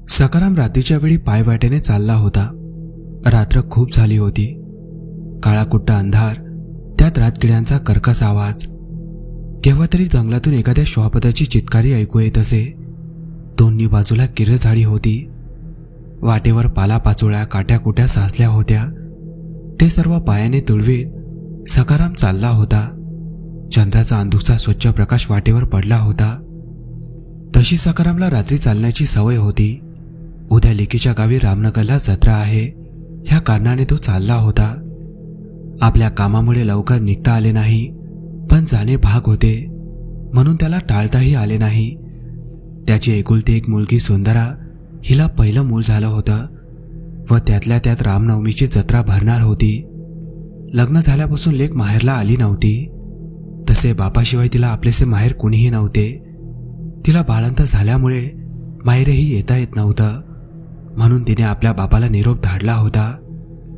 सकाराम रात्रीच्या वेळी पायवाटेने चालला होता. रात्र खूप झाली होती. काळाकुट्टा अंधार, त्यात रातकिड्यांचा कर्कश आवाज. केव्हा तरी जंगलातून एखाद्या श्वापदाची चित्कारी ऐकू येत असे. दोन्ही बाजूला किर झाडी होती. वाटेवर पालापाचोळ्या काट्याकुट्या साचल्या होत्या. ते सर्व पायाने तुळवीत सकाराम चालला होता. चंद्राचा अंधुकसा स्वच्छ प्रकाश वाटेवर पडला होता. तशी सकारामला रात्री चालण्याची सवय होती. उद्या लेकीच्या गावी रामनगरला जत्रा आहे, ह्या कारणाने तो चालला होता. आपल्या कामामुळे लवकर निघता आले नाही, पण जाणे भाग होते, म्हणून त्याला टाळताही आले नाही. त्याची एकुलती एक मुलगी सुंदरा, हिला पहिलं मूल झालं होतं व त्यातल्या त्यात रामनवमीची जत्रा भरणार होती. लग्न झाल्यापासून लेक माहेरला आली नव्हती. तसे बापाशिवाय तिला आपलेसे माहेर कुणीही नव्हते. तिला बाळंत झाल्यामुळे माहेरही येता येत नव्हतं, म्हणून तिने आपल्या बापाला निरोप धाडला होता.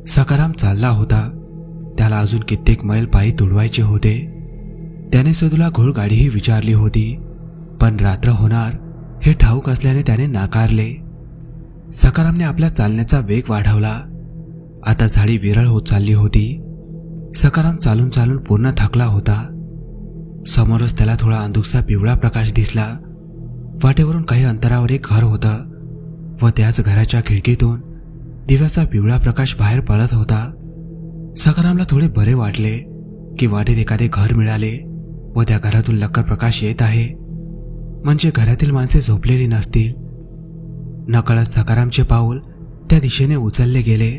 सकाराम चालला होता. त्याला अजून कित्येक मैल पायी तुडवायचे होते. त्याने सदूला घोडगाडीही विचारली होती, पण रात्र होणार हे ठाऊक असल्याने त्याने नाकारले. सकारामने आपल्या चालण्याचा वेग वाढवला. आता झाडी विरळ होत चालली होती. सकाराम चालून चालून पूर्ण थकला होता. समोरच त्याला थोडा अंधुकसा पिवळा प्रकाश दिसला. वाटेवरून काही अंतरावर एक घर होतं व त्याच घराच्या खिडकीतून दिव्याचा पिवळा प्रकाश बाहेर पडत होता. सकारामला थोडे बरे वाटले की वाटेत एखादे घर मिळाले व त्या घरातून लक्कर प्रकाश येत आहे, म्हणजे घरातील माणसे झोपलेली नसतील. नकळत सकारामचे पाऊल त्या दिशेने उचलले गेले,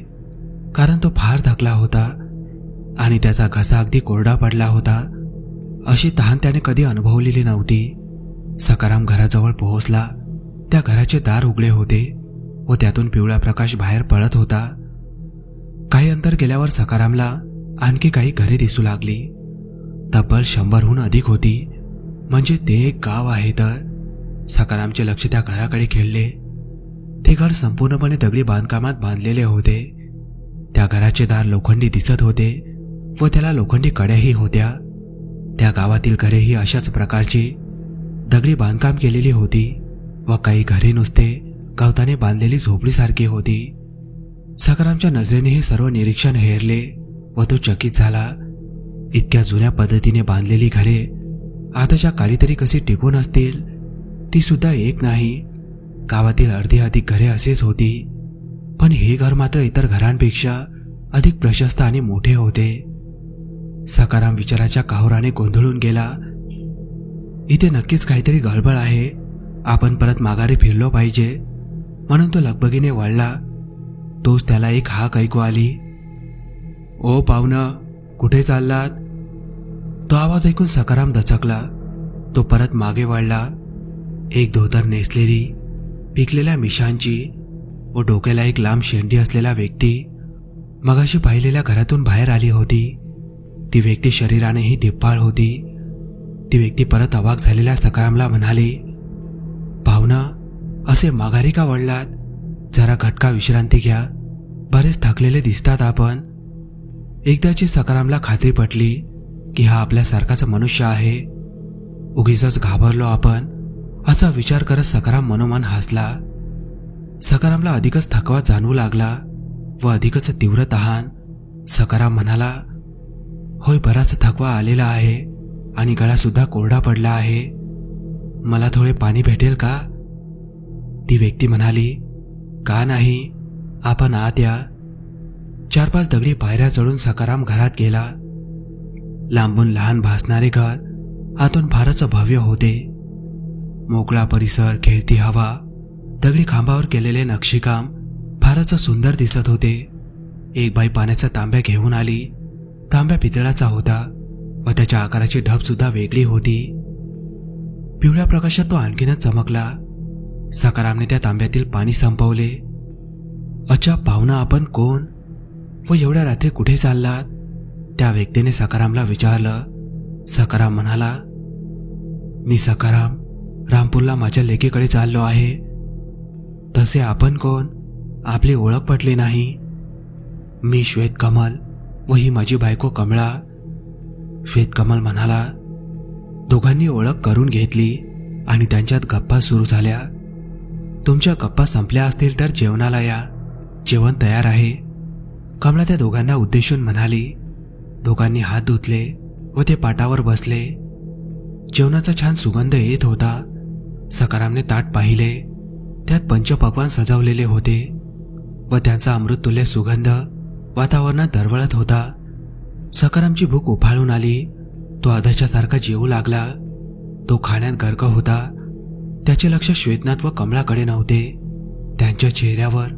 कारण तो फार थकला होता आणि त्याचा घसा अगदी कोरडा पडला होता. अशी तहान त्याने कधी अनुभवलेली नव्हती. सकाराम घराजवळ पोहोचला. त्या घराचे दार उघडे होते व त्यातून पिवळा प्रकाश बाहेर पडत होता. काही अंतर गेल्यावर सकारामला आणखी काही घरे दिसू लागली. तब्बल 100हून अधिक होती, म्हणजे ते एक गाव आहे. तर सकारामचे लक्ष त्या घराकडे खेळले. ते घर संपूर्णपणे दगडी बांधकामात बांधलेले होते. त्या घराचे दार लोखंडी दिसत होते व त्याला लोखंडी कड्याही होत्या. त्या गावातील घरे ही अशाच प्रकारची दगडी बांधकाम केलेली होती व काही घरे नुसते गवताने बांधलेली झोपडीसारखी होती. सकारामच्या नजरेने हे सर्व निरीक्षण हेरले व तो चकित झाला. इतक्या जुन्या पद्धतीने बांधलेली घरे आताच्या काळी तरी कशी टिकून असतील? ती सुद्धा एक नाही, गावातील अर्धी अधिक घरे असेच होती, पण हे घर मात्र इतर घरांपेक्षा अधिक प्रशस्त आणि मोठे होते. सकाराम विचाराच्या काहुराने गोंधळून गेला. इथे नक्कीच काहीतरी गडबड आहे. आपण परत माघारी फिरलो पाहिजे, म्हणून तो लगबगीने वळला. तोच त्याला एक हाक ऐकू आली. ओ पाहुणा, कुठे चाललात? तो आवाज ऐकून सकाराम दचकला. तो परत मागे वळला. एक धोतर नेसलेली, पिकलेल्या मिशांची व डोक्याला एक लांब शेंडी असलेला व्यक्ती मगाशी पाहिलेल्या घरातून बाहेर आली होती. ती व्यक्ती शरीरानेही धिप्पाळ होती. ती व्यक्ती परत अवाक झालेल्या सकारामला म्हणाली, पाहुणा, असे माघारी का वळलात? जरा घटका विश्रांती घ्या, बरेच थकलेले दिसतात आपण. एकदाची सकारामला खात्री पटली की हा आपल्यासारखाच मनुष्य आहे. उगीचच घाबरलो आपण, असा विचार करत सकाराम मनोमन हसला. सकारामला अधिकच थकवा जाणवू लागला व अधिकच तीव्र तहान. सकाराम म्हणाला, होय, बराच थकवा आलेला आहे आणि गळा सुद्धा कोरडा पडला आहे. मला थोडे पाणी भेटेल का? ती व्यक्ती म्हणाली, का नाही, आपण आत या. 4-5 दगडी पायऱ्या चढून सकाराम घरात गेला. लांबून लहान भासणारे घर आतून फारच भव्य होते. मोकळा परिसर, खेळती हवा, दगडी खांबावर केलेले नक्षीकाम फारच सुंदर दिसत होते. एक बाई पाण्याचा तांब्या घेऊन आली. तांब्या पितळाचा होता व त्याच्या आकाराची ढब सुद्धा वेगळी होती. पिवळ्या प्रकाशात तो आणखीनच चमकला. सकारामने त्या तांब्यातील पाणी संपवले. अच्छा पाहुणा, आपण कोण व एवढ्या रात्री कुठे चाललात? त्या व्यक्तीने सकारामला विचारलं. सकाराम म्हणाला, मी सकाराम, रामपूरला माझ्या लेकीकडे चाललो आहे. तसे आपण कोण? आपली ओळख पटली नाही. मी श्वेतकमल व ही माझी बायको कमळा. श्वेतकमल म्हणाला. दोघांनी ओळख करून घेतली आणि त्यांच्यात गप्पा सुरू झाल्या. तुमच्या गप्पा संपल्या असतील तर जेवणाला या, जेवण तयार आहे, कमळा त्या दोघांना उद्देशून म्हणाली. दोघांनी हात धुतले व ते पाटावर बसले. जेवणाचा छान सुगंध येत होता. सकारामने ताट पाहिले. त्यात पंचपक्वान्न सजवलेले होते व त्यांचा अमृततुल्य सुगंध वातावरणात दरवळत होता. सकारामची भूक उफाळून आली. तो अधच्यासारखा जेवू लागला. तो खाण्यात गर्क होता. त्याचे लक्ष श्वेतनाथ व कमळाकडे नव्हते. त्यांच्या चेहऱ्यावर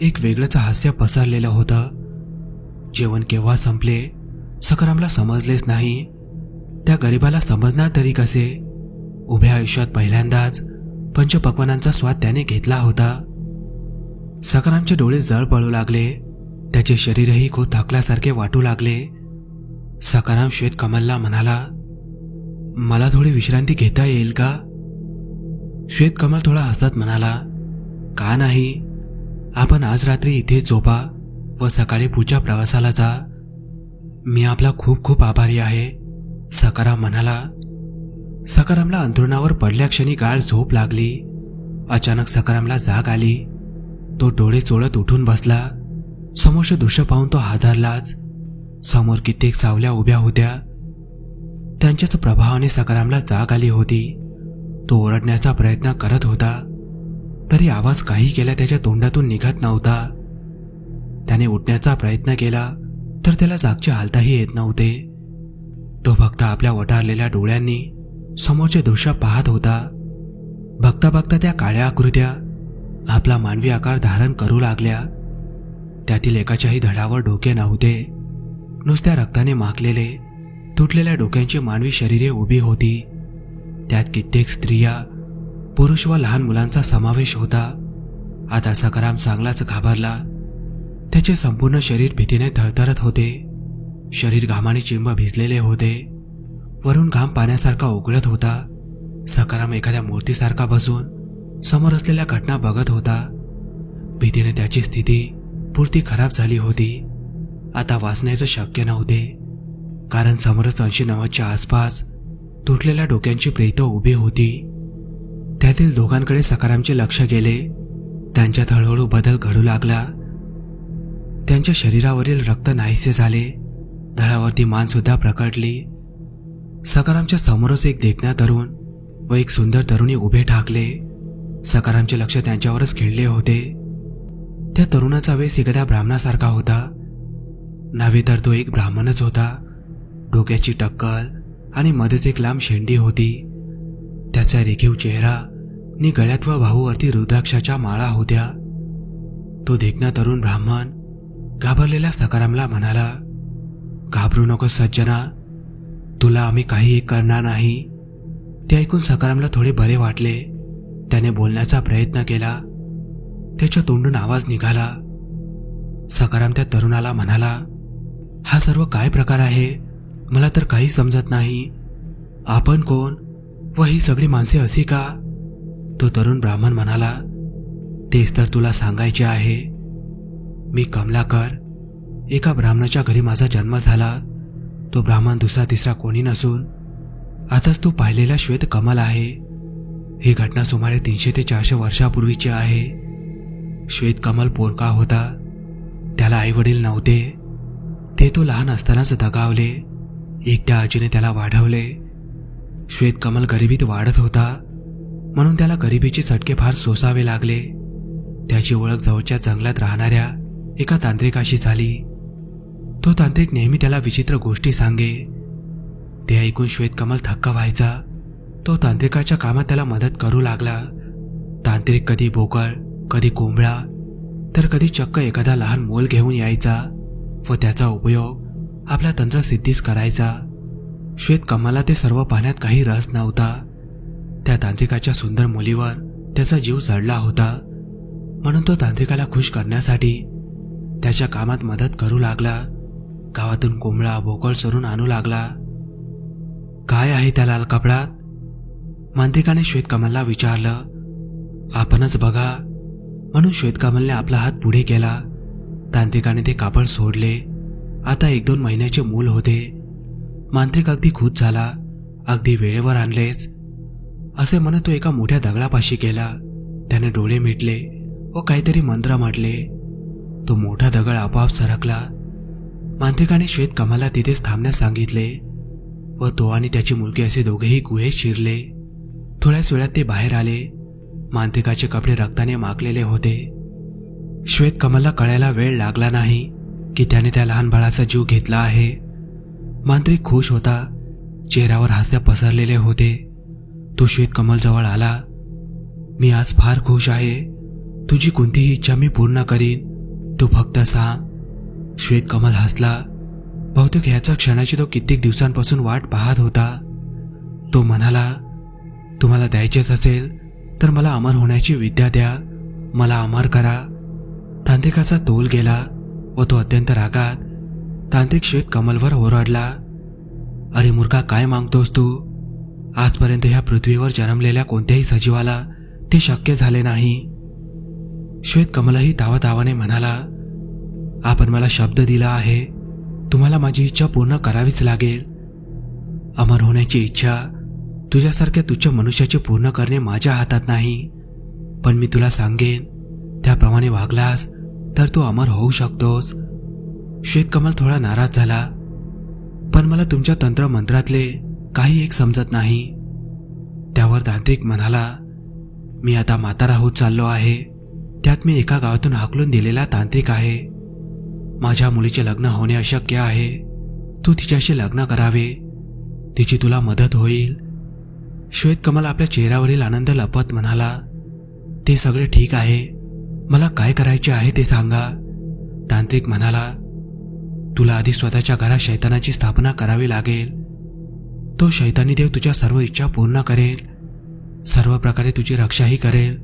एक वेगळंच हास्य पसरलेलं होतं. जेवण केव्हा संपले सकारामला समजलेच नाही. त्या गरीबाला समजणार तरी कसे? उभ्या आयुष्यात पहिल्यांदाच पंचपक्वान्नांचा स्वाद त्याने घेतला होता. सकारामचे डोळे जळ पळू लागले. त्याचे शरीरही खूप थकल्यासारखे वाटू लागले. सकाराम श्वेतकमलला म्हणाला, मला थोडी विश्रांती घेता येईल का? श्वेतकमल थोडा हसत म्हणाला, का नाही, आपण आज रात्री इथे झोपा व सकाळी पुढच्या प्रवासाला जा. मी आपला खूप खूप आभारी आहे, सकाराम म्हणाला. सकारामला अंथरुणावर पडल्या क्षणी गाढ झोप लागली. अचानक सकारामला जाग आली. तो डोळे चोळत उठून बसला. समोरचे दृश्य पाहून तो हादरलाच. समोर कित्येक सावल्या उभ्या होत्या. त्यांच्याच प्रभावाने सकारामला जाग आली होती. तो ओरडण्याचा प्रयत्न करत होता, तरी आवाज काही केला त्याच्या तोंडातून निघत नव्हता. त्याने उठण्याचा प्रयत्न केला तर त्याला जागचे हालताही येत नव्हते. तो फक्त आपल्या वटारलेल्या डोळ्यांनी समोरचे दृश्य पाहत होता. बघता बघता त्या काळ्या आकृत्या आपला मानवी आकार धारण करू लागल्या. त्यातील एकाच्याही धडावर डोके नव्हते. नुसत्या रक्ताने माखलेले तुटलेल्या डोक्यांची मानवी शरीरे उभी होती. त्यात कित्येक स्त्रिया, पुरुष व लहान मुलांचा समावेश होता. आता सकाराम चांगलाच घाबरला. त्याचे संपूर्ण शरीर भीतीने थरथरत होते. शरीर घामाने चिंब भिजलेले होते. वरून घाम पाण्यासारखा उकळत होता. सकाराम एखाद्या मूर्तीसारखा बसून समोर असलेल्या घटना बघत होता. भीतीने त्याची स्थिती पुरती खराब झाली होती. आता वाचण्याचं शक्य नव्हते, कारण समोरच 80-90च्या आसपास तुटलेल्या डोक्यांची प्रेतं उभी होती. त्यातील दोघांकडे सकारामचे लक्ष गेले. त्यांच्यात हळूहळू बदल घडू लागला. त्यांच्या शरीरावरील रक्त नाहीसे झाले. धडावरती मान सुद्धा प्रकटली. सकारामच्या समोरच एक देखणा तरुण व एक सुंदर तरुणी उभे ठाकले. सकारामचे लक्ष त्यांच्यावरच खिळले होते. त्या तरुणाचा वेश एखाद्या ब्राह्मणासारखा होता. नव्हे तर तो एक ब्राह्मणच होता. डोक्याची टक्कल आणि मध्येच एक लांब शेंडी होती. त्याचा रेखीव चेहरा आणि गळ्यात व बाहूवरती रुद्राक्षाच्या माळा होत्या. तो देखणा तरुण ब्राह्मण घाबरलेल्या सकारामला म्हणाला, घाबरू नको सज्जना, तुला आम्ही काही करणार नाही. ते ऐकून सकारामला थोडे बरे वाटले. त्याने बोलण्याचा प्रयत्न केला. त्याच्या तोंडून आवाज निघाला. सकाराम त्या तरुणाला म्हणाला, हा सर्व काय प्रकार आहे? मला तर काही समजत नाही. आपण कोण व ही सगळी माणसे अशी का? तो तरुण ब्राह्मण म्हणाला, तेच तर तुला सांगायचे आहे. मी कमलाकर. एका ब्राह्मणाच्या घरी माझा जन्म झाला. तो ब्राह्मण दुसरा तिसरा कोणी नसून आताच तू पाहिलेला श्वेतकमल आहे. ही घटना सुमारे 300 ते 400 वर्षापूर्वीची आहे. श्वेतकमल पोरका होता. त्याला आईवडील नव्हते. ते तो लहान असतानाच दगावले. एकट्या आजीने त्याला वाढवले. श्वेतकमल गरिबीत वाढत होता, म्हणून त्याला गरिबीचे चटके फार सोसावे लागले. त्याची ओळख जवळच्या जंगलात राहणाऱ्या एका तांत्रिकाशी झाली. तो तांत्रिक नेहमी त्याला विचित्र गोष्टी सांगे. ते ऐकून श्वेतकमल थक्क व्हायचा. तो तांत्रिकाच्या कामात त्याला मदत करू लागला. तांत्रिक कधी बोकळ, कधी कोंबडा, तर कधी चक्क एखादा लहान मोल घेऊन यायचा व त्याचा उपयोग आपल्या तंत्रसिद्धीस करायचा. श्वेतकमलला ते सर्व पाहण्यात काही रस नव्हता. त्या तांत्रिकाच्या सुंदर मुलीवर त्याचा जीव चढला होता, म्हणून तो तांत्रिकाला खुश करण्यासाठी त्याच्या कामात मदत करू लागला. गावातून कोंबडा, बोकळ चोरून आणू लागला. काय आहे त्या लाल कपड्यात? मांत्रिकाने श्वेतकमलला विचारलं. आपणच बघा, म्हणून श्वेतकमलने आपला हात पुढे केला. तांत्रिकाने ते कापड सोडले. आता 1-2 महिन्याचे मूल होते. मांत्रिक अगदी खुश झाला. अगदी वेळेवर आणलेस असे म्हणत तो एका मोठ्या दगडापाशी गेला. त्याने डोळे मिटले व काहीतरी मंत्र म्हटले. तो मोठा दगड आपोआप सरकला. मांत्रिकाने श्वेतकमलला तिथेच थांबण्यास सांगितले व तो आणि त्याची मुलगी असे दोघेही गुहेत शिरले. थोड्याच वेळात ते बाहेर आले. मांत्रिकाचे कपडे रक्ताने माखलेले होते. श्वेतकमलला कळायला वेळ लागला नाही की त्याने त्या लहान बाळाचा जीव घेतला आहे. मांत्रिक खुश होता. चेहऱ्यावर हास्य पसरलेले होते. तो श्वेतकमल जवळ आला. मी आज फार खुश आहे. तुझी कोणतीही इच्छा मी पूर्ण करीन. तू फक्त सांग. श्वेतकमल हसला. बहुतेक ह्याच्या क्षणाची तो कित्येक दिवसांपासून वाट पाहत होता. तो म्हणाला, तुम्हाला द्यायचेच असेल तर मला अमर होण्याची विद्या द्या. मला अमर करा. तांत्रिकाचा तोल गेला व तो अत्यंत रागात तांत्रिक श्वेतकमलवर ओरडला. अरे मूर्खा, काय मागतोस तू? आजपर्यंत ह्या पृथ्वीवर जन्मलेल्या कोणत्याही सजीवाला ते शक्य झाले नाही. श्वेतकमलही तावातावाने म्हणाला, आपण मला शब्द दिला आहे. तुम्हाला माझी इच्छा पूर्ण करावीच लागेल. अमर होण्याची इच्छा तुझ्यासारख्या तुच्छ मनुष्याची पूर्ण करणे माझ्या हातात नाही. पण मी तुला सांगेन, त्याप्रमाणे वागलास तर तू अमर होऊ शकतोस. श्वेतकमल थोडा नाराज झाला. पण मला तुमच्या तंत्रमंत्रातले काही एक समजत नाही. त्यावर तांत्रिक म्हणाला, मी आता म्हातारा होत चाललो आहे. त्यात मी एका गावातून हाकलून दिलेला तांत्रिक आहे. माझ्या मुलीचे लग्न होणे अशक्य आहे. तू तिच्याशी लग्न करावे. तिची तुला मदत होईल. श्वेतकमल आपल्या चेहऱ्यावरील आनंद लपवत म्हणाला, ते सगळे ठीक आहे. मला काय करायचे आहे ते सांगा. तांत्रिक म्हणाला, तुला आधी स्वतःच्या घरात शैतानाची स्थापना करावी लागेल. तो शैतानी देव तुझ्या सर्व इच्छा पूर्ण करेल. सर्व प्रकारे तुझी रक्षाही करेल.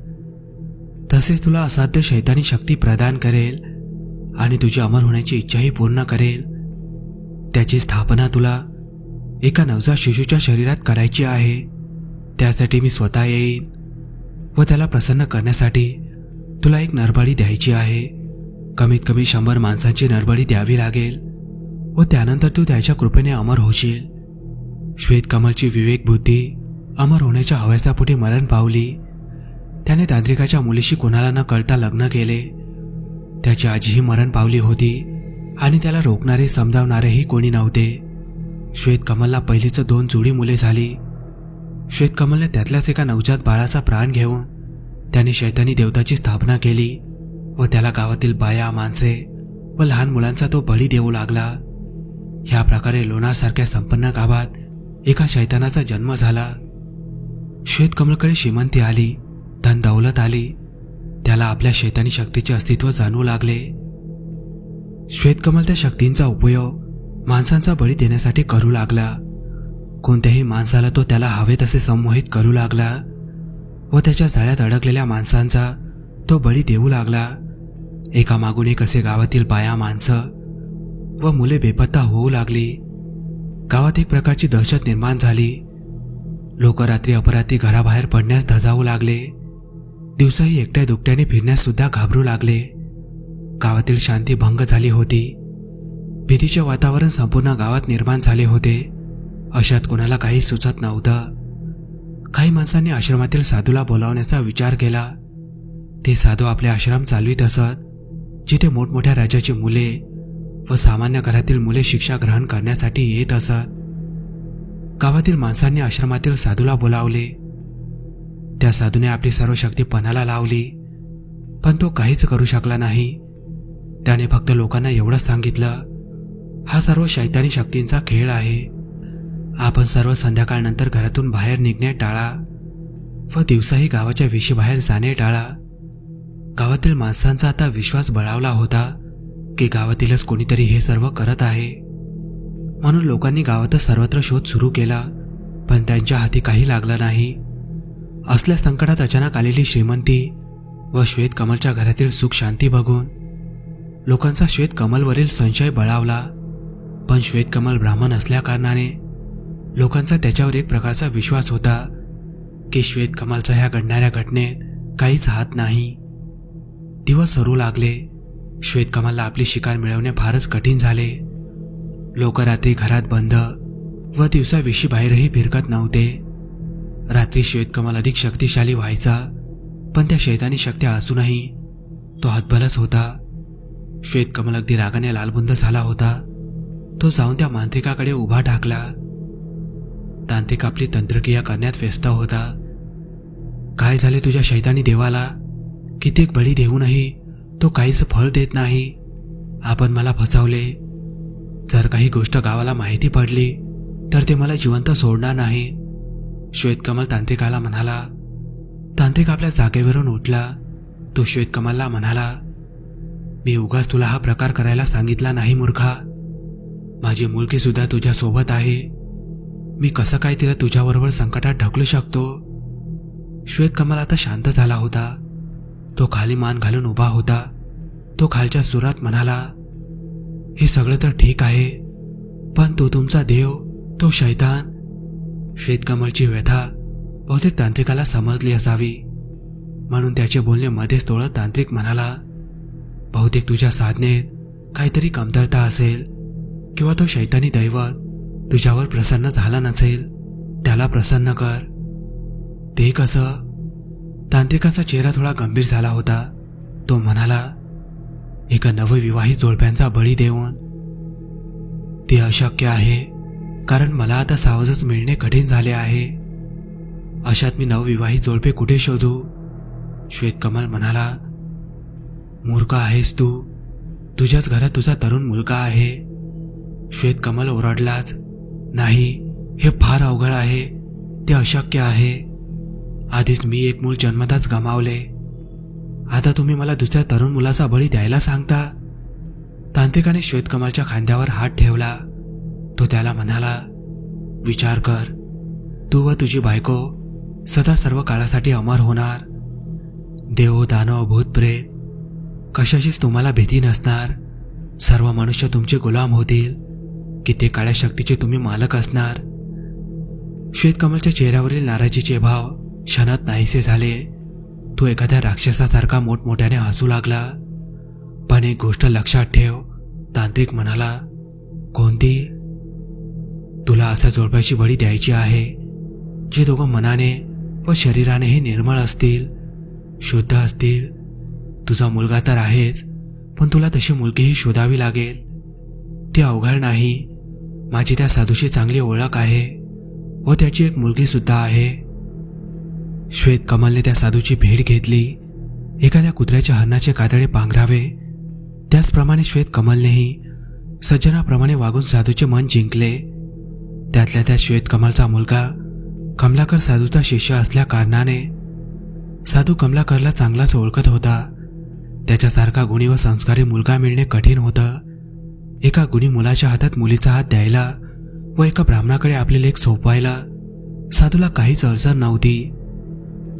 तसेच तुला असाध्य शैतानी शक्ती प्रदान करेल आणि तुझी अमर होण्याची इच्छाही पूर्ण करेल. त्याची स्थापना तुला एका नवजात शिशूच्या शरीरात करायची आहे. त्यासाठी मी स्वतः येईन व त्याला प्रसन्न करण्यासाठी तुला एक नरबळी द्यायची आहे. कमीत कमी 100 माणसांची नरबळी द्यावी लागेल व त्यानंतर तू त्याच्या कृपेने अमर होशील. श्वेतकमलची विवेक बुद्धी अमर होण्याच्या हव्यासापोटी मरण पावली. त्याने तांत्रिकाच्या मुलीशी कोणाला न कळता लग्न केले. त्याची आजीही मरण पावली होती आणि त्याला रोखणारे समजावणारेही कोणी नव्हते. श्वेतकमलला पहिलीच 2 जुळी मुले झाली. श्वेतकमलने त्यातल्याच एका नवजात बाळाचा प्राण घेऊन त्याने शैतानी देवताची स्थापना केली व त्याला गावातील बाया, माणसे व लहान मुलांचा तो बळी देऊ लागला. ह्या प्रकारे लोणारसारख्या संपन्न गावात एका शैतानाचा जन्म झाला. श्वेतकमलकडे श्रीमंती आली, धन दौलत आली. त्याला आपल्या शैतानी शक्तीचे अस्तित्व जाणवू लागले. श्वेतकमल त्या शक्तींचा उपयोग माणसांचा बळी देण्यासाठी करू लागला. कोणत्याही माणसाला तो त्याला हवे तसे संमोहित करू लागला व त्याच्या जाळ्यात अडकलेल्या माणसांचा तो बळी देऊ लागला. एकामागून एक असे गावातील बाया, माणसं व मुले बेपत्ता होऊ लागली. गावात एक प्रकारची दहशत निर्माण झाली. लोक रात्री अपरात्री घराबाहेर पडण्यास धजावू लागले. दिवसाही एकट्या दुकट्याने फिरण्यास सुद्धा घाबरू लागले. गावातील शांती भंग झाली होती. भीतीचे वातावरण संपूर्ण गावात निर्माण झाले होते. अशात कोणाला काही सुचत नव्हतं. काही माणसांनी आश्रमातील साधूला बोलावण्याचा विचार केला. ते साधू आपले आश्रम चालवित असत, जिथे मोठमोठ्या राजाची मुले व सामान्य घरातील मुले शिक्षा ग्रहण करण्यासाठी येत असत. गावातील माणसांनी आश्रमातील साधूला बोलावले. त्या साधूने आपली सर्व शक्ती पणाला लावली, पण तो काहीच करू शकला नाही. त्याने फक्त लोकांना एवढंच सांगितलं, हा सर्व शैतानी शक्तींचा खेळ आहे. आपण सर्व संध्याकाळनंतर घरातून बाहेर निघणे टाळा व दिवसाही गावाच्या विशीबाहेर जाणे टाळा. गावातील माणसांचा आता विश्वास बळावला होता की गावातीलच कोणीतरी हे सर्व करत आहे. म्हणून लोकांनी गावातच सर्वत्र शोध सुरू केला, पण त्यांच्या हाती काही लागलं नाही. असल्या संकटात अचानक आलेली श्रीमंती व श्वेतकमलच्या घरातील सुख शांती बघून लोकांचा श्वेतकमलवरील संशय बळावला. पण श्वेतकमल ब्राह्मण असल्याकारणाने लोकांचा त्याच्यावर एक प्रकारचा विश्वास होता की श्वेतकमलच्या ह्या घडणाऱ्या घटनेत काहीच हात नाही. दिवस सरू लागले. श्वेतकमलला आपली शिकार मिळवणे फारच कठीण झाले. लोक रात्री घरात बंद व दिवसा विशी बाहेरही फिरकत नव्हते. रात्री श्वेतकमल अधिक शक्तिशाली व्हायचा, पण त्या शैतानी शक्ती असूनही तो हतबलच होता. श्वेतकमल अगदी रागाने लालबुंद झाला होता. तो जाऊन त्या मांत्रिकाकडे उभा ठाकला. तांत्रिक आपली तंत्रक्रिया करण्यात व्यस्त होता. काय झाले तुझ्या शैतानी देवाला? कित्येक बळी देऊनही तो काहीच फळ देत नाही. आपण मला फसवले. जर काही गोष्ट गावाला माहिती पडली तर ते मला जिवंत सोडणार नाही, श्वेतकमल तांत्रिकाला म्हणाला. तांत्रिक आपल्या जागेवरून उठला. तो श्वेतकमलला म्हणाला, मी उगाच तुला हा प्रकार करायला सांगितला नाही मूर्खा. माझी मुलगी सुद्धा तुझ्या सोबत आहे. मी कसं काय तिला तुझ्याबरोबर संकटात ढकलू शकतो? श्वेतकमल आता शांत झाला होता. तो खाली मान घालून उभा होता. तो खालच्या सुरात म्हणाला, हे सगळं तर ठीक आहे, पण तो तुमचा देव, तो शैतान. श्वेतकमलची व्यथा बहुतेक तांत्रिकाला समजली असावी, म्हणून त्याचे बोलणे मध्येच तोडत तांत्रिक म्हणाला, बहुतेक तुझ्या साधनेत काहीतरी कमतरता असेल, किंवा तो शैतानी दैवत तुझ्यावर प्रसन्न झाला नसेल. त्याला प्रसन्न कर. ते कसं? तांत्रिकाचा चेहरा थोडा गंभीर झाला होता. तो म्हणाला, एका नवविवाहित जोडप्यांचा बळी देऊन. ते अशक्य आहे, कारण मला आता सावजच मिळणे कठीण झाले आहे. अशात मी नवविवाहित जोडपे कुठे शोधू? श्वेतकमल म्हणाला, मूर्ख आहेस तू. तुझ्याच घरात तुझा तरुण मुलगा आहे. श्वेतकमल ओरडलाच, नाही, हे फार अवघड आहे. ते अशक्य आहे. आधीच मी एक मूल जन्मताच गमावले. आता तुम्ही मला दुसऱ्या तरुण मुलाचा बळी द्यायला सांगता? तांत्रिकाने श्वेतकमलच्या खांद्यावर हात ठेवला. तो त्याला म्हणाला, विचार कर. तू व तुझी बायको सदा सर्व काळासाठी अमर होणार. देव, दानव, भूत, प्रेत कशाचीच तुम्हाला भीती नसणार. सर्व मनुष्य तुमचे गुलाम होतील. कित्येक काळ्या शक्तीचे तुम्ही मालक असणार. श्वेतकमलच्या चेहऱ्यावरील नाराजीचे भाव क्षणात नाहीसे झाले. तो एखाद्या राक्षसासारखा मोठमोठ्याने हसू लागला. पण एक गोष्ट लक्षात ठेव, तांत्रिक म्हणाला. कोणती? तुला असा जोडप्याची बळी द्यायची आहे जे दोघं मनाने व शरीरानेही निर्मळ असतील, शुद्ध असतील. तुझा मुलगा तर आहेच, पण तुला तशी मुलगीही शोधावी लागेल. ते अवघड नाही. माझी त्या साधूशी चांगली ओळख आहे व त्याची एक मुलगी सुद्धा आहे. श्वेतकमलने त्या साधूची भेट घेतली. एखाद्या कुत्र्याच्या हरणाचे कातडे पांघरावे त्याचप्रमाणे श्वेतकमलनेही सज्जनाप्रमाणे वागून साधूचे मन जिंकले. त्यातल्या त्यात श्वेतकमलचा मुलगा कमलाकर साधूचा शिष्य असल्या कारणाने साधू कमलाकरला चांगलाच ओळखत होता. त्याच्यासारखा गुणी व संस्कारी मुलगा मिळणे कठीण होतं. एका गुणी मुलाच्या हातात मुलीचा हात द्यायला व एका ब्राह्मणाकडे आपले लेक सोपवायला साधूला काहीच अडचण नव्हती.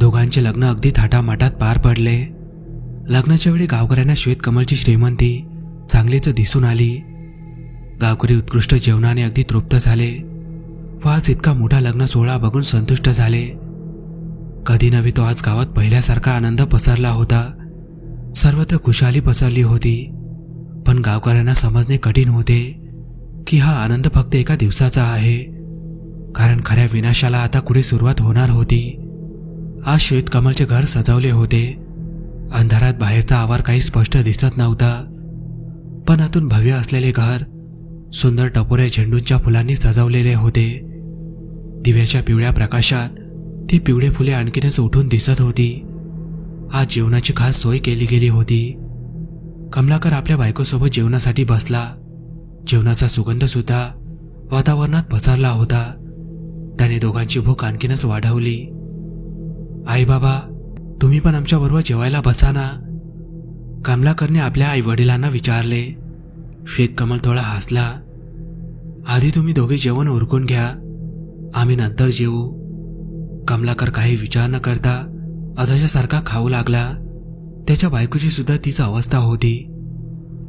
दोघांचे लग्न अगदी थाटामाटात पार पडले. लग्नाच्या वेळी गावकऱ्यांना श्वेतकमलची श्रीमंती चांगलीच दिसून आली. गावकरी उत्कृष्ट जेवणाने अगदी तृप्त झाले व आज इतका मोठा लग्न सोहळा बघून संतुष्ट झाले. कधी नव्हे तो आज गावात पहिल्यासारखा आनंद पसरला होता. सर्वत्र खुशाली पसरली होती. पण गावकऱ्यांना समजणे कठीण होते की हा आनंद फक्त एका दिवसाचा आहे, कारण खऱ्या विनाशाला आता कुठे सुरुवात होणार होती. आज श्वेतकमलचे घर सजवले होते. अंधारात बाहेरचा आवार काही स्पष्ट दिसत नव्हता, पण आतून भव्य असलेले घर सुंदर टपोऱ्या झेंडूंच्या फुलांनी सजवलेले होते. दिव्याच्या पिवळ्या प्रकाशात ती पिवळे फुले आणखीनच उठून दिसत होती. आज जेवणाची खास सोय केली गेली होती. कमलाकर आपल्या बायकोसोबत जेवणासाठी बसला. जेवणाचा सुगंध सुद्धा वातावरणात पसरला होता. त्याने दोघांची भूक आणखीनच वाढवली. आई बाबा, तुम्ही पण आमच्या बरोबर जेवायला बसा ना, कमलाकरने आपल्या आई वडिलांना विचारले. श्वेतकमल थोडा हसला. आधी तुम्ही दोघे जेवण उरकून घ्या, आम्ही नंतर जेवू. कमलाकर काही विचार न करता अधजासारखा खाऊ लागला. त्याच्या बायकोची सुद्धा तीच अवस्था होती.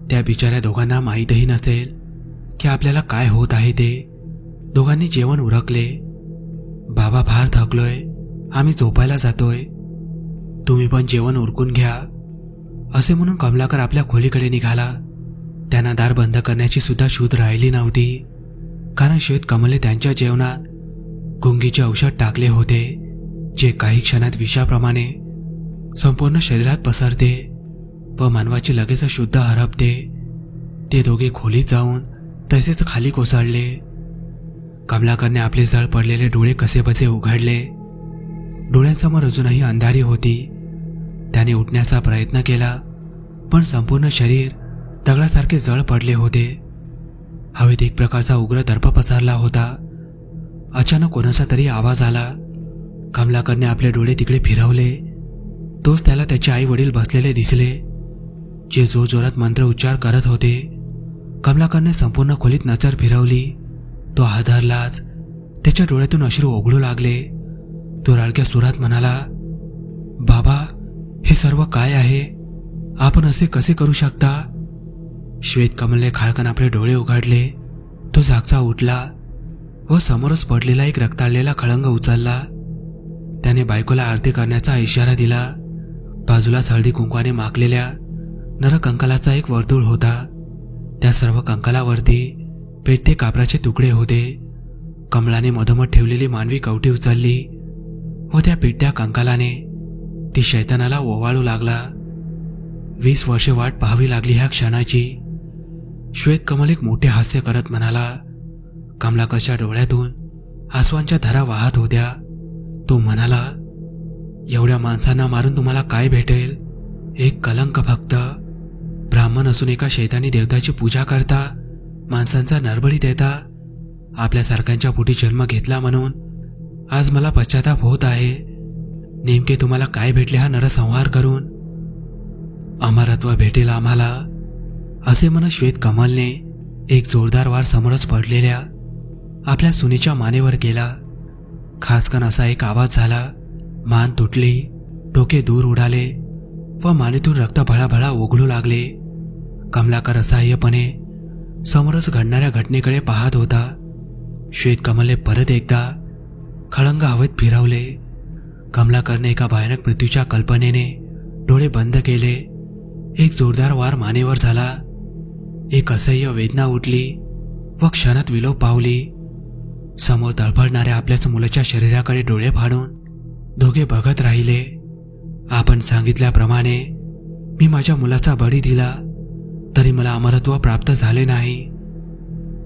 त्या बिचाऱ्या दोघांना माहीतही नसेल की आपल्याला काय होत आहे ते. दोघांनी जेवण उरकले. बाबा, फार थकलोय, आम्ही झोपायला जातोय, तुम्ही पण जेवण उरकून घ्या, असे म्हणून कमलाकर आपल्या खोलीकडे निघाला. त्यांना दार बंद करण्याची सुद्धा शूध राहिली नव्हती, कारण श्वेत कमलने त्यांच्या जेवणात गुंगीचे औषध टाकले होते, जे काही क्षणात विषाप्रमाणे संपूर्ण शरीरात पसरते व मानवाची लगेच शुद्ध हरपते. ते दोघे खोलीत जाऊन तसेच खाली कोसळले. कमलाकरने आपले जळ पडलेले डोळे कसेबसे उघडले. डोळ्यांसमोर अजूनही अंधारी होती. त्याने उठण्याचा प्रयत्न केला, पण संपूर्ण शरीर दगडासारखे जळ पडले होते. हवेत एक प्रकारचा उग्र दर्प पसरला होता. अचानक कोणाचा तरी आवाज आला. कमलाकरने आपले डोळे तिकडे फिरवले. तोच त्याला त्याचे आई वडील बसलेले दिसले, जे जोरजोरात मंत्र उच्चार करत होते. कमलाकरने संपूर्ण खोलीत नजर फिरवली. तो हादरलाच. त्याच्या डोळ्यातून अश्रू ओघळू लागले. तो रडक्या सुरात म्हणाला, बाबा, हे सर्व काय आहे? आपण असे कसे करू शकता? श्वेत कमलने खाळकन आपले डोळे उघडले. तो जागचा उठला व समोरच पडलेला एक रक्ताळलेला खळंग उचलला. त्याने बायकोला आरती करण्याचा इशारा दिला. बाजूला हळदी कुंकवाने माखलेल्या नरकंकालाचा एक वर्तुळ होता. त्या सर्व कंकालावरती पेटते कापराचे तुकडे होते. कमलाने मधोमध ठेवलेली मानवी कवटी उचलली व त्या पेटत्या कंकालाने ती शैतानाला ओवाळू लागला. 20 वर्षे वाट पाहावी लागली ह्या क्षणाची. श्वेत कमल एक मोठे हास्य करत म्हणाला. कमलाकरच्या डोळ्यातून आसवांच्या धारा वाहत होत्या. तो म्हणाला, एवढ्या माणसांना मारून तुम्हाला काय भेटेल? एक कलंक फक्त. ब्राह्मण असून एका शैतानी देवताची पूजा करता, माणसांचा नरबळी देता. आपल्यासारख्यांच्या पोटी जन्म घेतला म्हणून आज मला पश्चाताप होत आहे. नेमके तुम्हाला काय भेटले हा नरसंहार करून? अमरत्व भेटेल आम्हाला, असे म्हणत श्वेत कमलने एक जोरदार वार समोरच पडलेल्या आपल्या सुनेच्या मानेवर केला. खासकन असा एक आवाज झाला. मान तुटली, डोके दूर उडाले व मानेतून रक्त भळाभळा ओघळू लागले. कमलाकर असहाय्यपणे समोरच घडणाऱ्या घटनेकडे पाहत होता. श्वेत कमलने परत एकदा खळंग हवेत फिरवले. कमलाकरने एका भयानक मृत्यूच्या कल्पनेने डोळे बंद केले. एक जोरदार वार मानेवर झाला. एक असह्य वेदना उठली व क्षणात विलोप पावली. समोर तळफळणाऱ्या आपल्याच मुलाच्या शरीराकडे डोळे फाडून दोघे बघत राहिले. आपण सांगितल्याप्रमाणे मी माझ्या मुलाचा बळी दिला, तरी मला अमरत्व प्राप्त झाले नाही.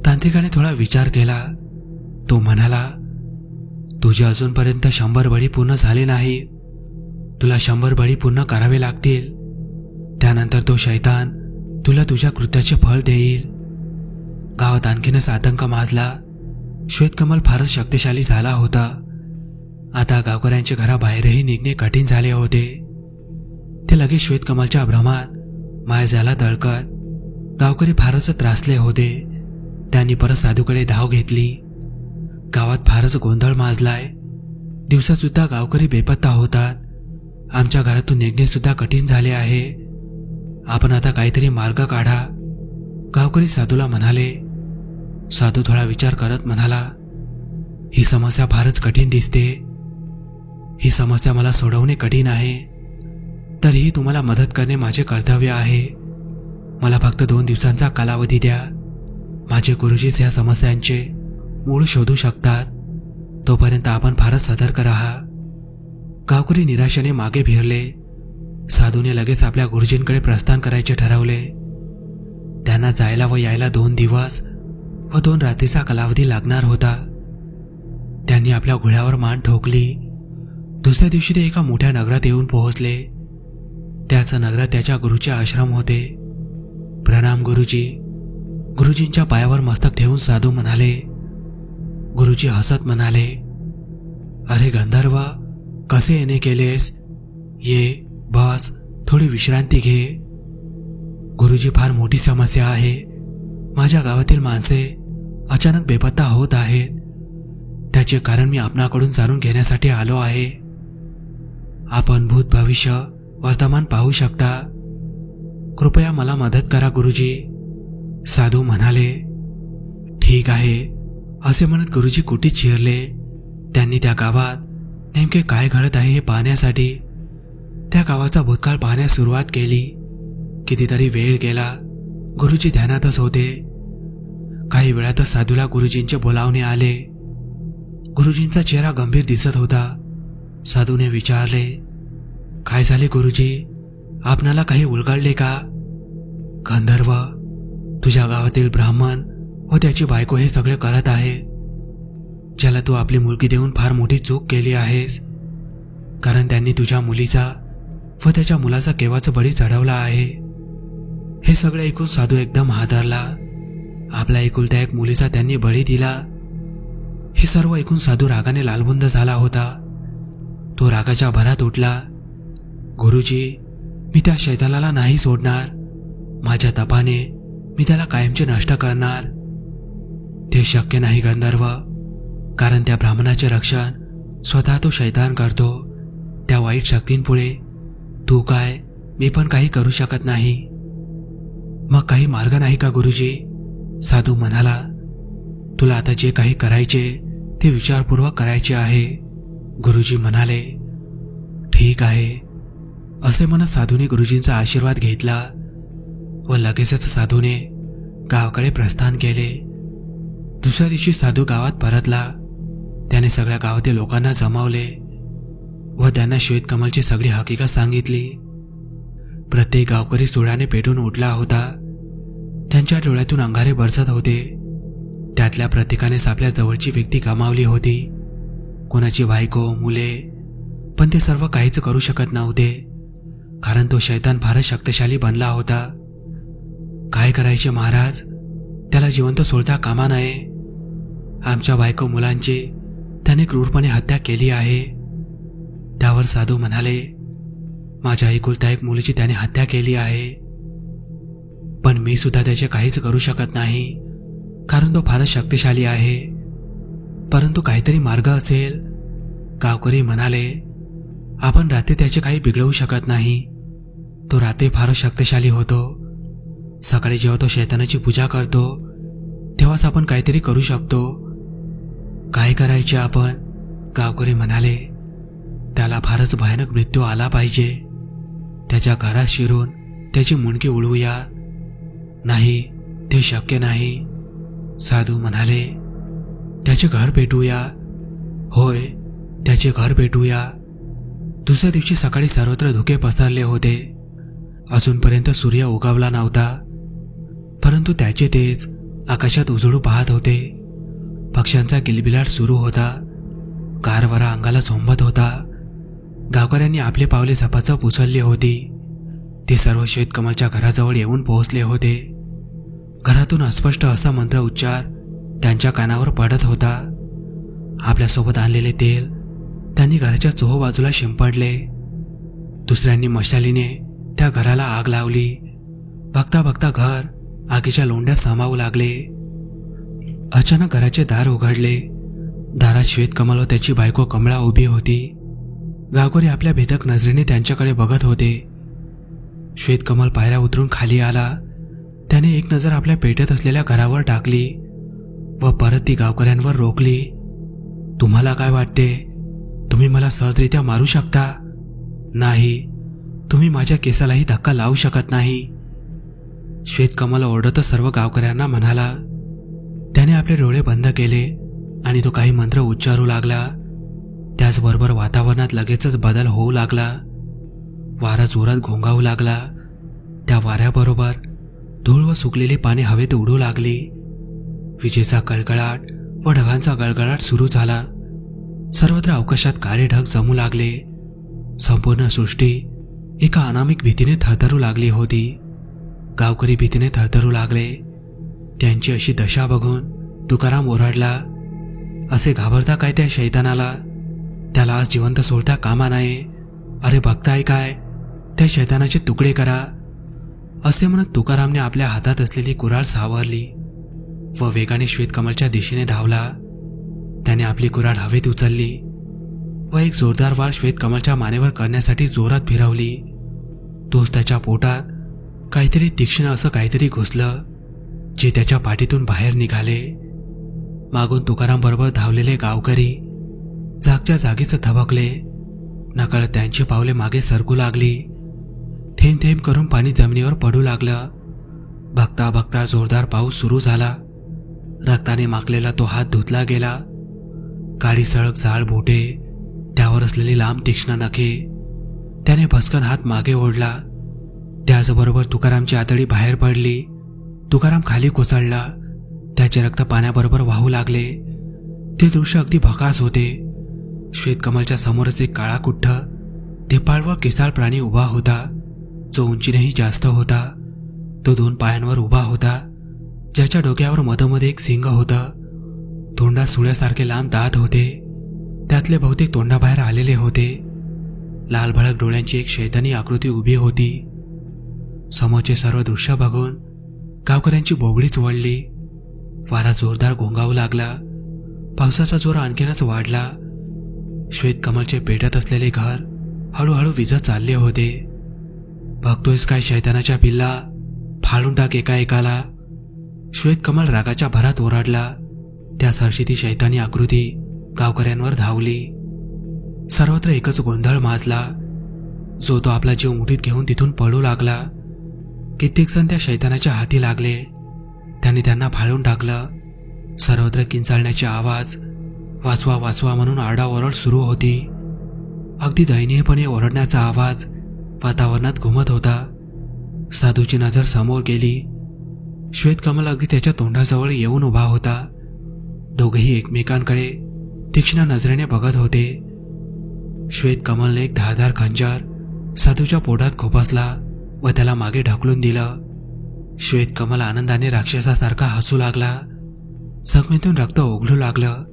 तांत्रिकाने थोडा विचार केला. तो म्हणाला, तुझे अजूनपर्यंत 100 बळी पूर्ण झाले नाही. तुला 100 बळी पूर्ण करावे लागतील. त्यानंतर तो शैतान तुला तुझ्या कृत्याचे फळ देईल. गावात आणखीनच आतंक माजला. श्वेतकमल फारच शक्तिशाली झाला होता. आता गावकऱ्यांच्या घराबाहेरही निघणे कठीण झाले होते. ते लगेच श्वेतकमलच्या भ्रमात मायाजाला दळकत. गावकरी फारच त्रासले होते. त्यांनी परत साधूकडे धाव घेतली. गावात फारच गोंधळ माजलाय. दिवसासुद्धा गावकरी बेपत्ता होतात. आमच्या घरातून निघणे सुद्धा कठीण झाले आहे. आपण आता काहीतरी मार्ग काढा, गावकरी साधूला म्हणाले. साधू थोडा विचार करत म्हणाला, ही समस्या फारच कठीण दिसते. ही समस्या मला सोडवणे कठीण आहे. तरीही तुम्हाला मदत करणे माझे कर्तव्य आहे. मला फक्त 2 दिवसांचा कालावधी द्या. माझे गुरुजीच या समस्यांचे मूळ शोधू शकतात. तोपर्यंत आपण फारच सतर्क राहा. गावकरी निराशेने मागे फिरले. साधूने लगेच आपल्या गुरुजींकडे प्रस्थान करायचे ठरवले. त्यांना जायला व यायला 2 दिवस व 2 रात्रीचा कालावधी लागणार होता. त्यांनी आपल्या घोड्यावर मान ठोकली. दुसऱ्या दिवशी ते एका मोठ्या नगरात येऊन पोहोचले. त्याच नगरात त्याच्या गुरुचे आश्रम होते. प्रणाम गुरुजी. गुरुजींच्या पायावर मस्तक ठेवून साधू म्हणाले. गुरुजी हसत म्हणाले, अरे गंधर्व, कसे येणे केलेस? ये, बस, थोडी विश्रांती घे. गुरुजी, फार मोठी समस्या आहे. माझ्या गावातील माणसे अचानक बेपत्ता होत आहेत. त्याचे कारण मी आपणाकडून जाणून घेण्यासाठी आलो आहे. आपण भूत, भविष्य, वर्तमान पाहू शकता. कृपया मला मदत करा गुरुजी. साधू म्हणाले. ठीक आहे, असे म्हणत गुरुजी कुटीत शिरले. त्यांनी त्या गावात नेमके काय घडत आहे हे पाहण्यासाठी त्या गावाचा भूतकाळ पाहण्यास सुरुवात केली. कितीतरी वेळ गेला. गुरुजी ध्यानातच होते. काही वेळातच साधूला गुरुजींचे बोलावणे आले. गुरुजींचा चेहरा गंभीर दिसत होता. साधूने विचारले, काय झाले गुरुजी? आपणाला काही उलगडले का? गंधर्व, तुझ्या गावातील ब्राह्मण व त्याची बायको हे सगळे करत आहे. ज्याला तू आपली मुलगी देऊन फार मोठी चूक केली आहेस. कारण त्यांनी तुझ्या मुलीचा व त्याच्या मुलाचा केव्हाचा बळी चढवला आहे. हे सगळे ऐकून साधू एकदम हादरला. आपल्या एकुलत्या एक मुलीचा त्यांनी बळी दिला. हे सर्व ऐकून साधू रागाने लालबुंद झाला होता. तो रागाच्या भरात उठला. गुरुजी, मी त्या शैतानाला नाही सोडणार. माझ्या तपाने मी त्याला कायमचे नष्ट करणार. ते शक्य नाही गंधर्व, कारण त्या ब्राह्मणाचे रक्षण स्वतः तो शैतान करतो. त्या वाईट शक्तींपुढे तू काय, मी पण काही करू शकत नाही. मग काही मार्ग नाही का गुरुजी? साधू म्हणाला, तुला आता जे काही करायचे ते विचारपूर्वक करायचे आहे. गुरुजी म्हणाले, ठीक आहे. असे म्हणत साधूने गुरुजींचा आशीर्वाद घेतला व लगेचच साधूने गावाकडे प्रस्थान केले. दुसऱ्या दिवशी साधू गावात परतला. त्याने सगळ्या गावातील लोकांना जमावले व त्यांना श्वेतकमलची सगळी हकीकत सांगितली. प्रत्येक गावकरी सुळाने पेटून उठला होता. त्यांच्या डोळ्यातून अंगारे बरसत होते. त्यातल्या प्रत्येकानेच आपल्या जवळची व्यक्ती गमावली होती. कोणाची बायको, मुले, पण ते सर्व काहीच करू शकत नव्हते, कारण तो शैतान फारच शक्तिशाली बनला होता. काय करायचे महाराज? त्याला जिवंत सोडता कामा नये. आमच्या बायको मुलांची त्याने क्रूरपणे हत्या केली आहे. त्यावर साधू म्हणाले, माझ्या एकुलत्या एक मुलीची त्याने हत्या केली आहे. पण मी सुद्धा त्याचे काहीच करू शकत नाही, कारण तो फारच शक्तिशाली आहे. परंतु काहीतरी मार्ग असेल. गावकरी म्हणाले, आपण रात्री त्याचे काही बिघडवू शकत नाही. तो रात्री फारच शक्तिशाली होतो. सकाळी जेव्हा तो शैतानाची पूजा करतो तेव्हाच आपण काहीतरी करू शकतो. काय करायचे आपण? गावकरी म्हणाले, त्याला फारच भयानक मृत्यू आला पाहिजे. त्याच्या घरात शिरून त्याची मुंडकी उडवूया. नाही, ते शक्य नाही. साधू म्हणाले, त्याचे घर पेटवूया. होय, त्याचे घर पेटवूया. दुसऱ्या दिवशी सकाळी सर्वत्र धुके पसरले होते. अजूनपर्यंत सूर्य उगवला नव्हता, परंतु त्याचे तेज आकाशात उजळू पाहत होते. पक्ष्यांचा किलबिलाट सुरू होता. गारवारा अंगाला झोंबत होता. गावकऱ्यांनी आपले पावले झपाझप उचलली होती. ते सर्व श्वेतकमलच्या घराजवळ येऊन पोहोचले होते. घरातून अस्पष्ट असा मंत्र उच्चार त्यांच्या कानावर पडत होता. आपल्यासोबत आणलेले तेल त्यांनी घराच्या चोहोबाजूला शिंपडले. दुसऱ्यांनी मशालीने त्या घराला आग लावली. बघता बघता घर आगीच्या लोंढ्यात सामावू लागले. अचानक घराचे दार उघडले. दारात श्वेतकमल व त्याची बायको कमळा उभी होती. गावकरी आपल्या भेदक नजरेने त्यांच्याकडे बघत होते. श्वेतकमल पायऱ्या उतरून खाली आला. त्याने एक नजर आपल्या पेटत असलेल्या घरावर टाकली व परत ती गावकऱ्यांवर रोखली. तुम्हाला काय वाटते? तुम्ही मला सहजरित्या मारू शकता? नाही, तुम्ही माझ्या केसालाही धक्का लावू शकत नाही. श्वेतकमल ओरडतच सर्व गावकऱ्यांना म्हणाला. त्याने आपले डोळे बंद केले आणि तो काही मंत्र उच्चारू लागला. त्याचबरोबर वातावरणात लगेचच बदल होऊ लागला. वारा जोरात घोंगावू लागला. त्या वाऱ्याबरोबर धूळ व सुकलेली पाने हवेत उडू लागली. विजेचा कळकळाट व ढगांचा गळगळाट सुरू झाला. सर्वत्र अवकाशात काळे ढग जमू लागले. संपूर्ण सृष्टी एका अनामिक भीतीने थरथरू लागली होती. गावकरी भीतीने थरथरू लागले. त्यांची अशी दशा बघून तुकाराम ओरडला, असे घाबरता काय त्या शैतानाला? त्याला आज जिवंत सोडता कामा नये. अरे बघताय काय? त्या शैतानाचे तुकडे करा. असे म्हणत तुकारामने आपल्या हातात असलेली कुऱ्हाड सावरली व वेगाने श्वेतकमलच्या दिशेने धावला. त्याने आपली कुऱ्हाड हवेत उचलली व एक जोरदार वार श्वेतकमलच्या मानेवर करण्यासाठी जोरात फिरवली. तोच त्याच्या पोटात काहीतरी तीक्ष्ण असं काहीतरी घुसलं, जे त्याच्या पाठीतून बाहेर निघाले. मागून तुकाराम बरोबर धावलेले गावकरी जागच्या जागीच थबकले. नकळत त्यांची पावले मागे सरकू लागली. थेंब थेंब करून पाणी जमिनीवर पडू लागलं. बघता बघता जोरदार पाऊस सुरू झाला. रक्ताने माखलेला तो हात धुतला गेला. काळी सळक जाळ बोटे, त्यावर असलेली लांब तीक्ष्ण नखे. त्याने भस्कन हात मागे ओढला. त्याचबरोबर तुकारामची आतडी बाहेर पडली. तुकाराम खाली कोसळला. त्याचे रक्त पाण्याबरोबर वाहू लागले. ते दृश्य अगदी भकास होते. श्वेतकमलच्या समोरच एक काळा कुठ्ठ, धिप्पाळ व केसाळ प्राणी उभा होता, जो उंचीनेही जास्त होता. तो 2 पायांवर उभा होता, ज्याच्या डोक्यावर मधोमध एक सिंग होतं. तोंडात सुळ्यासारखे लांब दात होते. त्यातले बहुतेक तोंडाबाहेर आलेले होते. लाल भडक डोळ्यांची एक शैतानी आकृती उभी होती. समोरचे सर्व दृश्य बघून गावकऱ्यांची बोबडीच वळली. वारा जोरदार घोंगावू लागला. पावसाचा जोर आणखीनच वाढला. श्वेतकमलचे पेटत असलेले घर हळूहळू विझत चालले होते. बघतोयस काय शैतानाच्या पिल्ला, फाडून टाक एका एकाला. श्वेतकमल रागाच्या भरात ओरडला. त्यासारखी ती शैतानी आकृती गावकऱ्यांवर धावली. सर्वत्र एकच गोंधळ माजला. जो तो आपला जीव मुठीत घेऊन तिथून पळू लागला. कित्येक जण त्या शैतानाच्या हाती लागले. त्यांनी त्यांना फाडून टाकलं. सर्वत्र किंचाळण्याचे आवाज, वाचवा वाचवा म्हणून आरडाओरड सुरू होती. अगदी दयनीयपणे ओरडण्याचा आवाज वातावरणात घुमत होता. साधूची नजर समोर गेली. श्वेतकमल अगदी त्याच्या तोंडाजवळ येऊन उभा होता. दोघेही एकमेकांकडे तीक्ष्ण नजरेने बघत होते. श्वेतकमलने एक धारदार खंजर साधूच्या पोटात खोपसला व त्याला मागे ढकलून दिलं. श्वेतकमल आनंदाने राक्षसासारखा हसू लागला. जखमेतून रक्त ओघळू लागलं.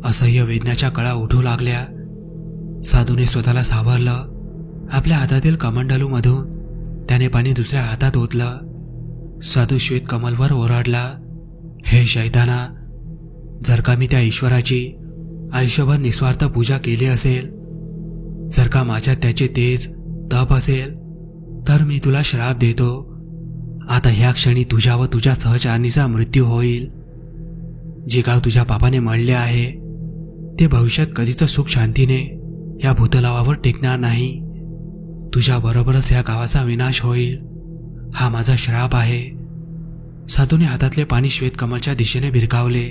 असह्य वेदनेच्या कळा उठू लागल्या. साधूने स्वतःला सावरलं. आपल्या हातातील कमंडलूमधून त्याने पाणी दुसऱ्या हातात ओतलं. साधू श्वेतकमलवर ओरडला, हे शैताना, जर का मी त्या ईश्वराची आयुष्यभर निस्वार्थ पूजा केली असेल, जर का माझ्यात त्याचे तेज तप असेल, तर मी तुला श्राप देतो. आता ह्या क्षणी तुझ्या व तुझ्या सहचारणीचा मृत्यू होईल. जे गाव तुझ्या पापाने मळले आहे ते भविष्यात कधीच सुख शांतीने या भूतलावावर टेकणार नाही. तुझ्या बरोबरच या गावाचा विनाश होईल. हा माझा श्राप आहे. साधूने हातातले पाणी श्वेतकमलच्या दिशेने भिरकावले.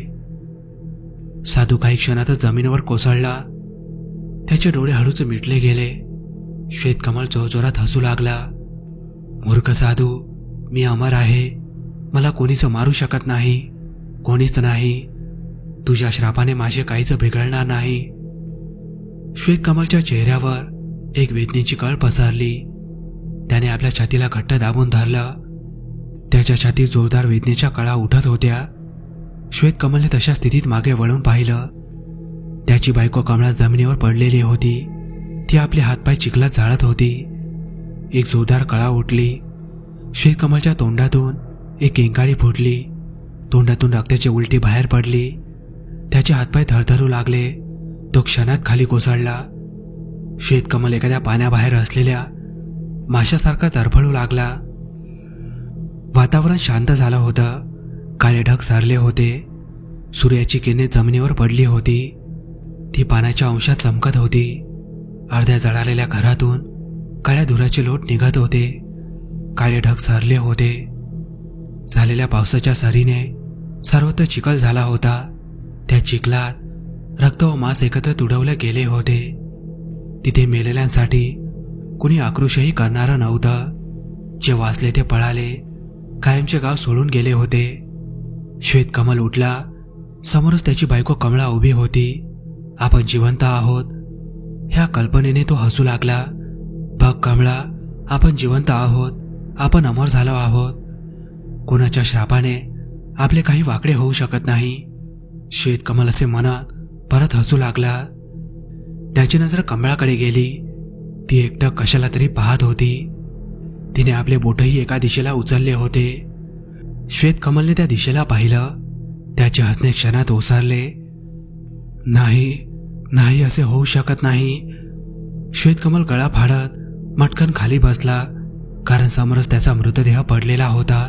साधू काही क्षणातच जमिनीवर कोसळला. त्याचे डोळे हळूच मिटले गेले. श्वेतकमल जोरजोरात हसू लागला. मूर्ख साधू, मी अमर आहे. मला कोणीच मारू शकत नाही, कोणीच नाही. तुझ्या श्रापाने माझे काहीच बिघडणार नाही. श्वेतकमलच्या चेहऱ्यावर एक वेदनेची कळ पसरली. त्याने आपल्या छातीला घट्ट दाबून धरलं. त्याच्या छातीत जोरदार वेदनेच्या कळा उठत होत्या. श्वेतकमलने तशा स्थितीत मागे वळून पाहिलं. त्याची बायको कमळा जमिनीवर पडलेली होती. ती आपले हातपाय चिखलात जाळत होती. एक जोरदार कळा उठली. श्वेतकमलच्या तोंडातून एक किंकाळी फुटली. तोंडातून रक्ताची उलटी बाहेर पडली. त्याचे हातपाय थरथरू लागले. तो क्षणात खाली कोसळला. श्वेतकमल एखाद्या पाण्याबाहेर असलेल्या माशासारखा तरफडू लागला. वातावरण शांत झालं होतं. काळे ढग सरले होते. सूर्याची किरणे जमिनीवर पडली होती. ती पाण्याच्या अंशात चमकत होती. अर्ध्या जळालेल्या घरातून काळ्या धुराचे लोट निघत होते. काळे ढग सरले होते. झालेल्या पावसाच्या सरीने सर्वत्र चिखल झाला होता. त्या चिखलात रक्त व मांस एकत्र तुडवले गेले होते. तिथे मेलेल्यांसाठी कुणी आक्रोशही करणारं नव्हतं. जे वाचले ते पळाले. कायमचे गाव सोडून गेले होते. श्वेतकमल उठला. समोरच त्याची बायको कमळा उभी होती. आपण जिवंत आहोत ह्या कल्पनेने तो हसू लागला. बघ कमळा, आपण जिवंत आहोत. आपण अमर झालो आहोत. कोणाच्या श्रापाने आपले काही वाकडे होऊ शकत नाही. श्वेतकमल असे म्हणत परत हसू लागला. त्याची नजर कमळाकडे गेली. ती एकटक कशाला तरी पाहत होती. तिने आपले बोटही एका दिशेला उचलले होते. श्वेतकमलने त्या दिशेला पाहिलं. त्याचे हसणे क्षणात ओसरले. नाही नाही, असे होऊ शकत नाही. श्वेतकमल गळा फाडत मटकन खाली बसला, कारण समोरच त्याचा मृतदेह पडलेला होता.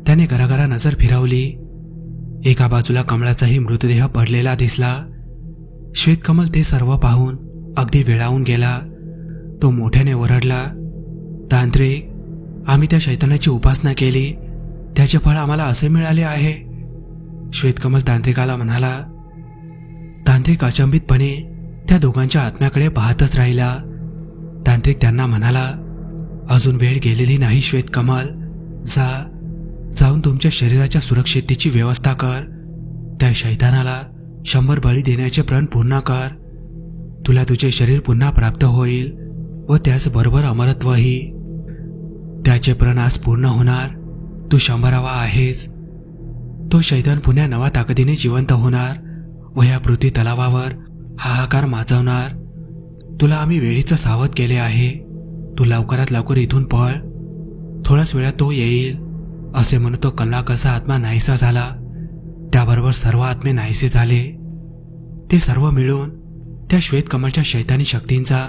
त्याने घराघरा नजर फिरवली. एका बाजूला कमळाचाही मृतदेह पडलेला दिसला. श्वेतकमल ते सर्व पाहून अगदी वेळावून गेला. तो मोठ्याने ओरडला, तांत्रिक, आम्ही त्या शैतानाची उपासना केली, त्याचे फळ आम्हाला असे मिळाले आहे. श्वेतकमल तांत्रिकाला म्हणाला. तांत्रिक अचंबितपणे त्या दोघांच्या आत्म्याकडे पाहतच राहिला. तांत्रिक त्यांना म्हणाला, अजून वेळ गेलेली नाही श्वेतकमल. जाऊन तुमच्या शरीराच्या सुरक्षिततेची व्यवस्था कर. त्या शैतानाला 100 बळी देण्याचे प्रण पूर्ण कर. तुला तुझे शरीर पुन्हा प्राप्त होईल व त्याचबरोबर अमरत्वही. त्याचे प्रण आज पूर्ण होणार. तू 100वा आहेस. तो शैतान पुन्हा नवा ताकदीने जिवंत होणार व या पृथ्वी तलावावर हाहाकार माजवणार. तुला आम्ही वेळीच सावध केले आहे. तू लवकरात लवकर इथून पळ. थोड्याच वेळात तो येईल. असे म्हणून तो कमलाकरचा आत्मा नाहीसा झाला. त्याबरोबर सर्व आत्मे नाहीसे झाले. ते सर्व मिळून त्या श्वेतकमलच्या शैतानी शक्तींचा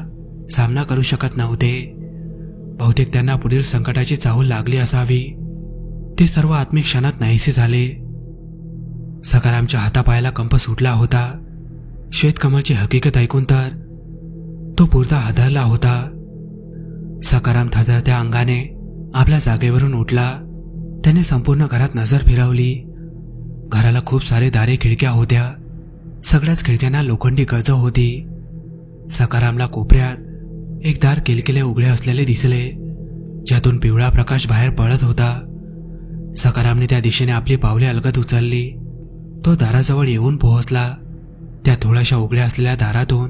सामना करू शकत नव्हते. बहुतेक त्यांना पुढील संकटाची चाहूल लागली असावी. ते सर्व आत्मे क्षणात नाहीसे झाले. सकारामच्या हातापायाला कंप सुटला होता. श्वेतकमलची हकीकत ऐकून तर तो पुरता हादरला होता. सकाराम थरथरत्या अंगाने आपल्या जागेवरून उठला. त्याने संपूर्ण घरात नजर फिरवली. घराला खूप सारे दारे खिडक्या होत्या. सगळ्याच खिडक्यांना लोखंडी गज होती. सकारामला कोपऱ्यात एक दार किलकिले उघडे असलेले दिसले, ज्यातून पिवळा प्रकाश बाहेर पडत होता. सकारामने त्या दिशेने आपली पावले अलगद उचलली. तो दाराजवळ येऊन पोहोचला. त्या थोड्याशा उघड्या असलेल्या दारातून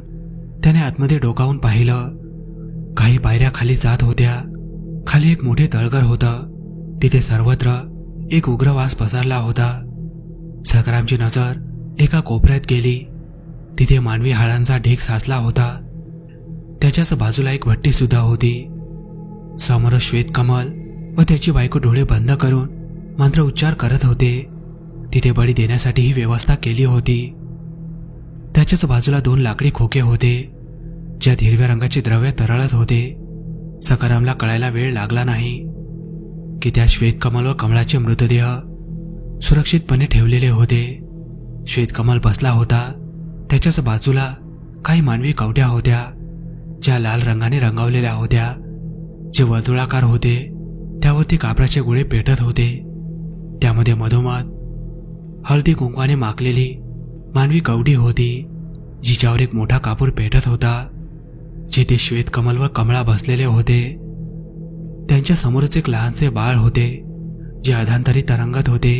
त्याने आतमध्ये डोकावून पाहिलं. काही पायऱ्या खाली जात होत्या. खाली एक मोठे तळघर होतं. तिथे सर्वत्र एक उग्र वास पसरला होता. सकारामची नजर एका कोपऱ्यात गेली. तिथे मानवी हाडांचा ढीग साचला होता. त्याच्याच बाजूला एक भट्टी सुद्धा होती. समोर श्वेतकमल व त्याची बायको डोळे बंद करून मंत्र उच्चार करत होते. तिथे बळी देण्यासाठी ही व्यवस्था केली होती. त्याच्याच बाजूला 2 लाकडी खोके होते, ज्यात हिरव्या रंगाचे द्रव्य तरळत होते. सकारामला कळायला वेळ लागला नाही की त्या श्वेतकमल व कमळाचे मृतदेह सुरक्षितपणे ठेवलेले होते. श्वेतकमल बसला होता. त्याच्याच बाजूला काही मानवी कवट्या होत्या, ज्या लाल रंगाने रंगवलेल्या होत्या, जे वर्तुळाकार होते. त्यावरती कापराचे गोळे पेटत होते. त्यामध्ये मधोमध हळदी कुंकवाने माखलेली मानवी कवडी होती, जिच्यावर एक मोठा कापूर पेटत होता. जिथे श्वेतकमल व कमळा बसलेले होते, त्यांच्या समोरच एक लहानसे बाळ होते, जे अधांतरी तरंगत होते.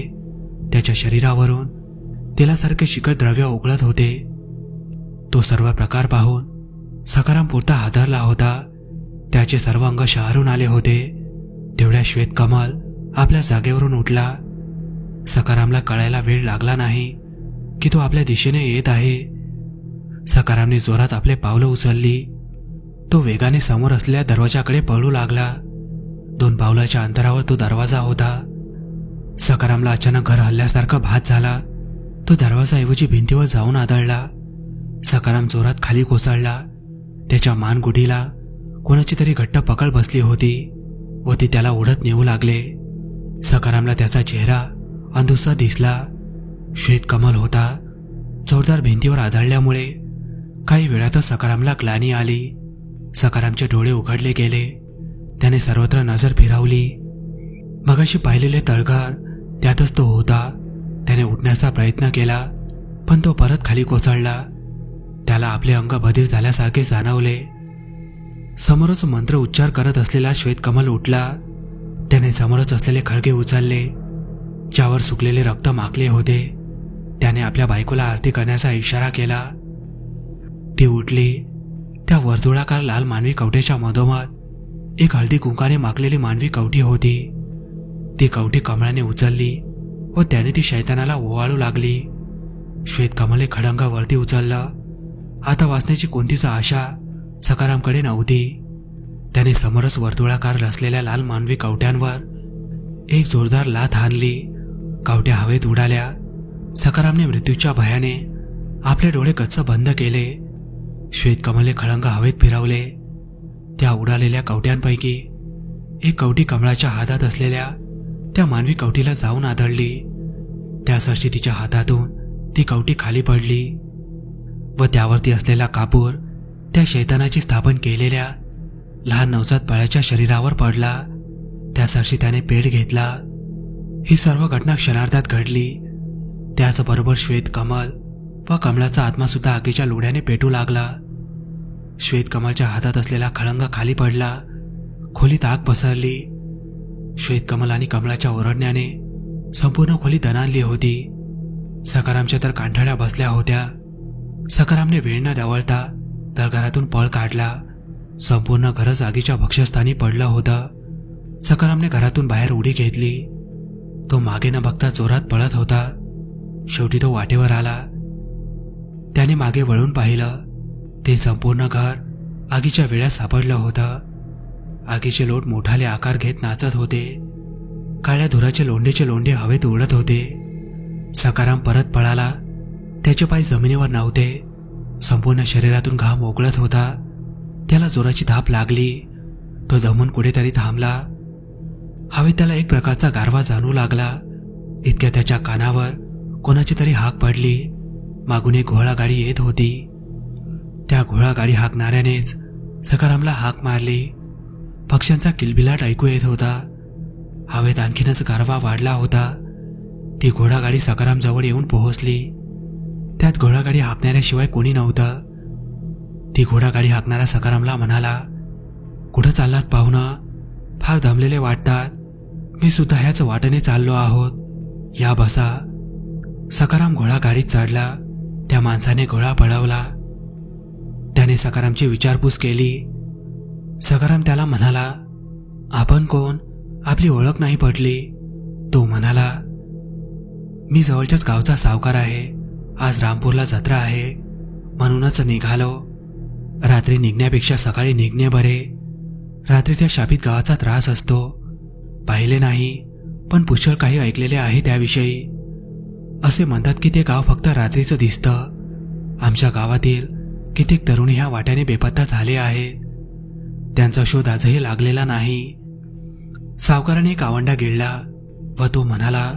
त्याच्या शरीरावरून तेलासारखे शिकट द्रव्य उकळत होते. तो सर्व प्रकार पाहून सकाराम पुरता हादरला होता. त्याचे सर्व अंग शहारून आले होते. तेवढ्या श्वेतकमल आपल्या जागेवरून उठला. सकारामला कळायला वेळ लागला नाही की तो आपल्या दिशेने येत आहे. सकारामने जोरात आपले पावलं उचलली. तो वेगाने समोर असलेल्या दरवाजाकडे पळू लागला. 2 पावलाच्या अंतरावर तो दरवाजा होता. सकारामला अचानक घर हल्ल्यासारखा भास झाला. तो दरवाजाऐवजी भिंतीवर जाऊन आदळला. सकाराम जोरात खाली कोसळला. त्याच्या मानगुढीला कोणाची तरी घट्ट पकड बसली होती व ती त्याला ओढत नेऊ लागले. सकारामला त्याचा चेहरा अंधुसा दिसला. श्वेतकमल होता. जोरदार भिंतीवर आदळल्यामुळे काही वेळातच सकारामला ग्लानी आली. सकारामचे डोळे उघडले गेले. त्याने सर्वत्र नजर फिरवली. मगाशी पाहिलेले तळघर, त्यातच तो होता. त्याने उठण्याचा प्रयत्न केला, पण तो परत खाली कोसळला. त्याला आपले अंग बधीर झाल्यासारखे जाणवले. समोरच मंत्र उच्चार करत असलेला श्वेतकमल उठला. त्याने समोरच असलेले खळगे उचलले, ज्यावर सुकलेले रक्त माखले होते. त्याने आपल्या बायकोला आरती करण्याचा इशारा केला. ती उठली. त्या वर्तुळाकार लाल मानवी कवट्याच्या मधोमध एक हळदी कुंकाने माखलेली मानवी कवटी होती. ती कवटी कमळाने उचलली व त्याने ती शैतानाला ओवाळू लागली. श्वेतकमलने खडंग वरती उचललं. आता वाचण्याची कोणतीच आशा सकारामकडे नव्हती. त्याने समोरच वर्तुळाकार रचलेल्या लाल मानवी कवट्यांवर एक जोरदार लाथ हाणली. कवट्या हवेत उडाल्या. सकारामने मृत्यूच्या भयाने आपले डोळे गच्च बंद केले. श्वेतकमलने खळंग हवेत फिरवले. त्या उडालेल्या कवट्यांपैकी एक कवटी कमळाच्या हातात असलेल्या त्या मानवी कवटीला जाऊन आदळली. त्यासाठी तिच्या हातातून ती कवटी खाली पडली व त्यावरती असलेला कापूर त्या शैतानाची स्थापन केलेल्या लहान नवजात बाळाच्या शरीरावर पडला, त्यासाठी त्याने पेट घेतला. ही सर्व घटना क्षणार्धात घडली. त्याचबरोबर श्वेत कमल व कमलाचा आत्मा सुद्धा आगीच्या लोढ्याने पेटू लागला. श्वेत कमलच्या हातात असलेला खळंग खाली पडला. खोलीत आग पसरली. श्वेत कमल आणि कमलाच्या ओरडण्याने संपूर्ण खोली दणाणली होती. सखारामच्या तर कांठाळ्या बसल्या होत्या. सखारामने वेळ न दवळता तळघरातून पळ काढला. संपूर्ण घरच आगीच्या भक्ष्यस्थानी पडलं होतं. सखारामने घरातून बाहेर उडी घेतली. तो मागे न बघता जोरात पळत होता. शेवटी तो वाटेवर आला. त्याने मागे वळून पाहिलं. ते संपूर्ण घर आगीच्या वेळात सापडलं होतं. आगीचे लोट मोठाले आकार घेत नाचत होते. काळ्या धुराचे लोंढे हवेत उडत होते. सखाराम परत पळाला. त्याचे पाय जमिनीवर नव्हते. संपूर्ण शरीरातून घाम ओघळत होता. त्याला जोराची धाप लागली. तो दमून कुठेतरी थांबला. हवेत त्याला एक प्रकारचा गारवा जाणू लागला. इतक्या त्याच्या कानावर कोणाची तरी हाक पडली. मागून एक घोडागाडी येत होती. त्या घोडागाडी हाकणाऱ्यानेच सखारामला हाक मारली. पक्ष्यांचा किलबिलाट ऐकू येत होता. हवेत आणखीनच गारवा वाढला होता. ती घोडागाडी सखाराम जवळ येऊन पोहोचली. त्यात घोडागाडी हाकणाऱ्याशिवाय कोणी नव्हतं. ती घोडागाडी हाकणारा सखारामला म्हणाला, कुठं चाललात पाहुणं? फार दमलेले वाटतात. मी सुद्धा ह्याच वाटेने चाललो आहोत. या बसा. सखाराम घोडागाडीत चढला. त्या माणसाने घोडा पळवला. त्याने सखारामची विचारपूस केली. सखाराम त्याला म्हणाला, आपण कोण? आपली ओळख नाही पटली. तो म्हणाला, मी जवळच्याच गावचा सावकार आहे. आज रामपूरला जत्रा आहे, म्हणूनच निघालो. रात्री निघण्यापेक्षा सकाळी निघणे बरे. रात्री त्या शापित गावाचा त्रास असतो. पाहिले नाही, पण पुष्कळ काही ऐकलेले आहे त्याविषयी. असे म्हणतात की ते गाव फक्त रात्रीचं दिसतं. आमच्या गावातील कित्येक तरुणी ह्या वाट्याने बेपत्ता झाले आहेत. त्यांचा शोध आजही लागलेला नाही. सावकाराने एक आवंडा गिळला व तो म्हणाला,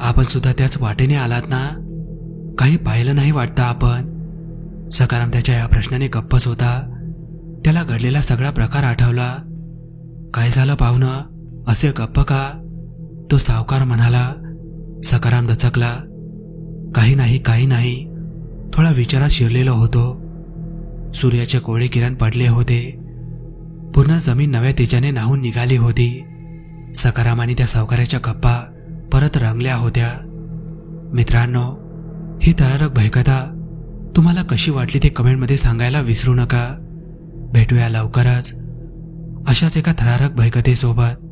आपण सुद्धा त्याच वाटेने आलात ना? काही पाहिलं नाही वाटतं आपण? सखाराम त्याच्या या प्रश्नाने गप्पच होता. त्याला घडलेला सगळा प्रकार आठवला. काय झालं पाहुणं? असे गप्प का? तो सावकार म्हणाला. सखाराम दचकला. काही नाही. थोडा विचारात शिरलेलो होतो. सूर्याचे कोवळे किरण पडले होते. पूर्ण जमीन नव्या तेजाने न्हाऊन निघाली होती. सखाराम आणि त्या सावकाराच्या गप्पा परत रंगल्या होत्या. मित्रांनो, ही थरारक भयकथा तुम्हाला कशी वाटली ते कमेंटमध्ये सांगायला विसरू नका. भेटूया लवकरच अशाच एका थरारक भयकथेसोबत.